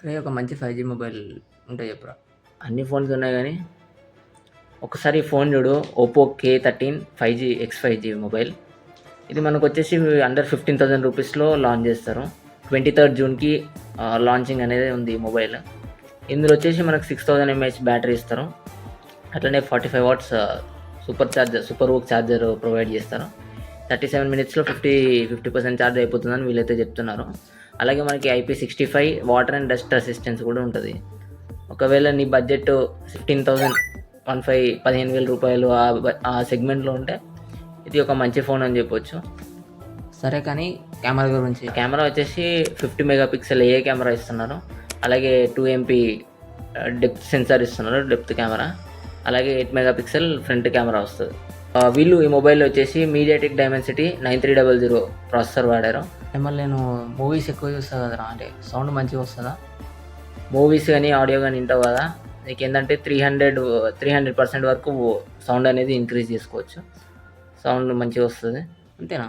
అరే ఒక మంచి 5G మొబైల్ ఉంటే చెప్పురా. అన్ని ఫోన్స్ ఉన్నాయి కానీ ఒకసారి ఈ ఫోన్ చూడు, Oppo K13 5G X5G mobile. ఇది మనకు వచ్చేసి అండర్ 15,000 రూపీస్లో లాంచ్ చేస్తారు. 23rd జూన్కి లాంచింగ్ అనేది ఉంది ఈ మొబైల్. ఇందులో వచ్చేసి మనకు 6000 mAh బ్యాటరీ ఇస్తారు. అట్లనే 45 వాట్స్ సూపర్ వర్క్ ఛార్జర్ ప్రొవైడ్ చేస్తారు. 37 మినిట్స్లో 50% ఛార్జ్ అయిపోతుందని వీళ్ళైతే చెప్తున్నారు. అలాగే మనకి IP65 water and dust assistance కూడా ఉంటుంది. ఒకవేళ నీ బడ్జెట్ 15,000 రూపాయలు ఆ సెగ్మెంట్లో ఉంటే ఇది ఒక మంచి ఫోన్ అని చెప్పొచ్చు. సరే కానీ కెమెరా గురించి, కెమెరా వచ్చేసి 50 మెగాపిక్సెల్ ఏ కెమెరా ఇస్తున్నారు. అలాగే 2MP డెప్త్ సెన్సార్ ఇస్తున్నారు, డెప్త్ కెమెరా. అలాగే 8 మెగాపిక్సెల్ ఫ్రంట్ కెమెరా వస్తుంది. వీళ్ళు ఈ మొబైల్లో వచ్చేసి మీడియాటెక్ డైమెన్సిటీ 9300 ప్రాసెసర్ వాడారు. మళ్ళీ నేను మూవీస్ ఎక్కువ చూస్తాను కదరా, అంటే సౌండ్ మంచిగా వస్తుందా? మూవీస్ కానీ ఆడియో కానీ వింటావు కదా, నీకు ఏంటంటే 300% వరకు సౌండ్ అనేది ఇంక్రీజ్ చేసుకోవచ్చు. సౌండ్ మంచిగా వస్తుంది, అంతేనా?